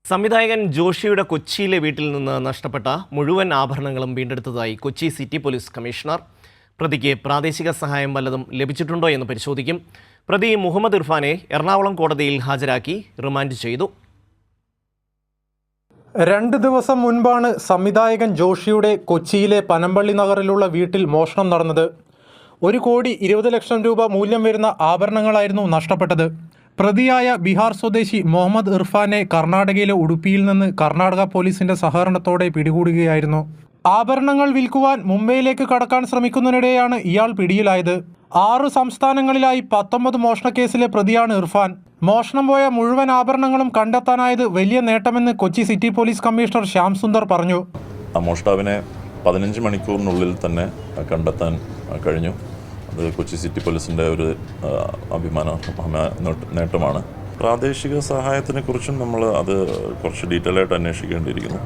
സംവിധായകൻ ജോഷിയുടെ കൊച്ചിയിലെ വീട്ടിൽ നിന്ന് നഷ്ടപ്പെട്ട മുഴുവൻ ആഭരണങ്ങളും വീണ്ടെടുത്തതായി കൊച്ചി സിറ്റി പോലീസ് കമ്മീഷണർ. പ്രതിക്ക് പ്രാദേശിക സഹായം വല്ലതും ലഭിച്ചിട്ടുണ്ടോ എന്ന് പരിശോധിക്കും. പ്രതി മുഹമ്മദ് ഇർഫാനെ എറണാകുളം കോടതിയിൽ ഹാജരാക്കി റിമാൻഡ് ചെയ്തു. 2 ദിവസം മുൻപാണ് സംവിധായകൻ ജോഷിയുടെ കൊച്ചിയിലെ പനമ്പള്ളി നഗറിലുള്ള വീട്ടിൽ മോഷണം നടന്നത്. 1,20,00,000 രൂപ മൂല്യം വരുന്ന ആഭരണങ്ങളായിരുന്നു നഷ്ടപ്പെട്ടത്. പ്രതിയായ ബീഹാർ സ്വദേശി മുഹമ്മദ് ഇർഫാനെ കർണാടകയിലെ ഉടുപ്പിയിൽ നിന്ന് കർണാടക പോലീസിന്റെ സഹകരണത്തോടെ പിടികൂടുകയായിരുന്നു. ആഭരണങ്ങൾ വിൽക്കുവാൻ മുംബൈയിലേക്ക് കടക്കാൻ ശ്രമിക്കുന്നതിനിടെയാണ് ഇയാൾ പിടിയിലായത്. 6 സംസ്ഥാനങ്ങളിലായി 19 മോഷണക്കേസിലെ പ്രതിയാണ് ഇർഫാൻ. മോഷണം പോയ മുഴുവൻ ആഭരണങ്ങളും കണ്ടെത്താനായത് വലിയ നേട്ടമെന്ന് Kochi city police commissioner Shyam Sundar പറഞ്ഞു. മോഷ്ടാവിനെ 15 മണിക്കൂറിനുള്ളിൽ തന്നെ കണ്ടെത്താൻ കഴിഞ്ഞു. അത് കൊച്ചി സിറ്റി പോലീസിൻ്റെ ഒരു നേട്ടമാണ്. പ്രാദേശിക സഹായത്തിനെ കുറിച്ചും നമ്മൾ അത് കുറച്ച് ഡീറ്റെയിൽ ആയിട്ട് അന്വേഷിക്കേണ്ടിയിരിക്കുന്നു.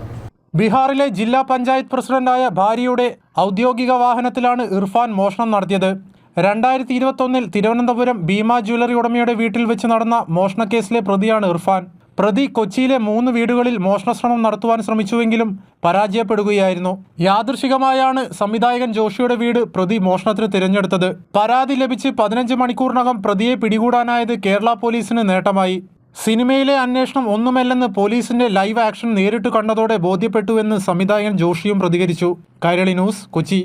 ബീഹാറിലെ ജില്ലാ പഞ്ചായത്ത് പ്രസിഡന്റായ ഭാര്യയുടെ ഔദ്യോഗിക വാഹനത്തിലാണ് ഇർഫാൻ മോഷണം നടത്തിയത്. 2021 തിരുവനന്തപുരം ഭീമ ജ്വല്ലറി ഉടമയുടെ വീട്ടിൽ വെച്ച് നടന്ന മോഷണക്കേസിലെ പ്രതിയാണ് ഇർഫാൻ. പ്രതി കൊച്ചിയിലെ 3 വീടുകളിൽ മോഷണശ്രമം നടത്തുവാൻ ശ്രമിച്ചുവെങ്കിലും പരാജയപ്പെടുകയായിരുന്നു. യാദൃശികമായാണ് സംവിധായകൻ ജോഷിയുടെ വീട് പ്രതി മോഷണത്തിന് തിരഞ്ഞെടുത്തത്. പരാതി ലഭിച്ച് 15 മണിക്കൂറിനകം പ്രതിയെ പിടികൂടാനായത് കേരള പോലീസിന് നേട്ടമായി. സിനിമയിലെ അന്വേഷണം ഒന്നുമല്ലെന്ന് പോലീസിന്റെ ലൈവ് ആക്ഷൻ നേരിട്ട് കണ്ടതോടെ ബോധ്യപ്പെട്ടുവെന്ന് സംവിധായകൻ ജോഷിയും പ്രതികരിച്ചു. കൈരളി ന്യൂസ്, കൊച്ചി.